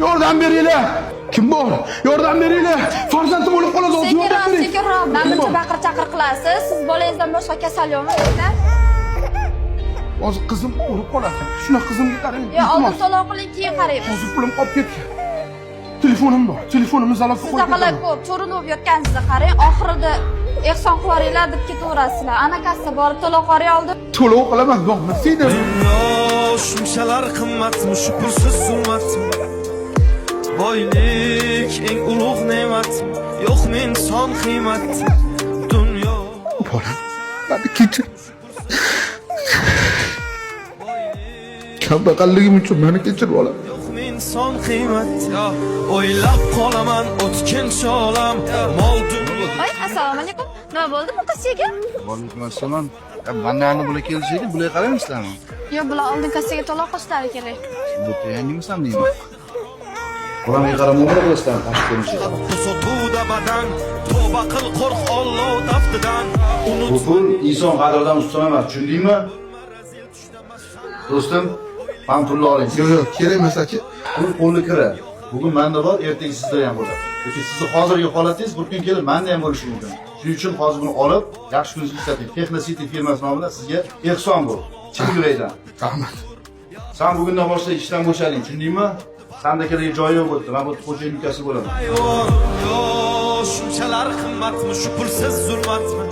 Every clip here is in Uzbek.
Yordam beringlar. Kim bor? Yordam beringlar. Farzandim o'lib qoladi. Sekinroq, namuncha baqir-chaqir qilasiz. Siz bolangizdan boshqa kasal yo'qmi uyda? Hozir qizim o'lib qoladi. Shuna qizimga qarang. Yo, oldin to'lov qiling, keyin qaraymiz. Hozir pulim qolib ketdi. Telefonim bor. Telefonimni zalofga qo'yib Sizaqalar ko'p, cho'rinib yotganingizni qarang. Oxirida ehson qilaveringlar deb ketaverasizlar. Ana kassa borib to'lov qilib oldim. to'lov qilaman, bo'lmasaydi. Dunyo shunchalar qimmatmi, shu pulsiz zulmatmi? Boylik eng ulug' ne'mat, yo'q men son qiymat. Dunyo Bolam, meni kechir. Kambag'alligim uchun meni kechir, bolam. yo'q men son qiymat. O'ylab qolaman o'tkinchi olam, mol dunyo. Voy, assalomu alaykum. Nima bo'ldi bu qizchaga? Vaalaykum assalom. Bandani bular kelishadi, bularga qaramaysizlarmi? Yo, bular oldin kassaga to'lov qilishlari kerak. Bu yangimisan deyman. Bularga qaramay qilasizlar, tashib ko'rishadi. Sotuda badan, tavba qil qo'rq Alloh daftidan. Bu pul inson qadridan ustun emas, tushundingmi? Do'stim, men pulni oling. Yo'q, kerak emas aka. Pul qo'lga kira. Bugun menda bor, ertaga sizda ham bo'ladi. Yoki sizni hozirgi holatingiz bir kun kelib menda ham bo'lishi mumkin. Shuning uchun hozir buni olib, yaxshi kuningizga ishlating. Texnosity firmasi nomidan sizga ehson bu. Chin yurakdan. Rahmat. Sen bugundan boshlab ishdan bo'shading, tushundingmi? Sendagi joyi yo'q bo'ldi. Men bu xo'jayin ukasi bo'laman. Yo, shunchalar qimmatmi, shu pulsiz zulmatmi?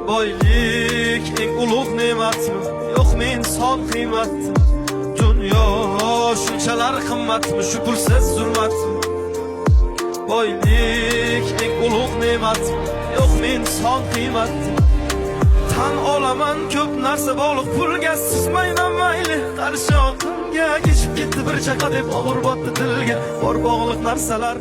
Boylik eng ulug' ne'matmi, yo'q men son qiymat. Dunyo shunchalar qimmatmi, shu pulsiz zulmatmi? Boylik eng ulug' ne'matmi, yo'q men son qiymat. Tan olaman ko'p narsa bog'liq pulga, sizmayman mayli qarshi oqimga. Kechib ketdi bir chaqa deb og'ir botdi dilga, bor bog'liq narsalar.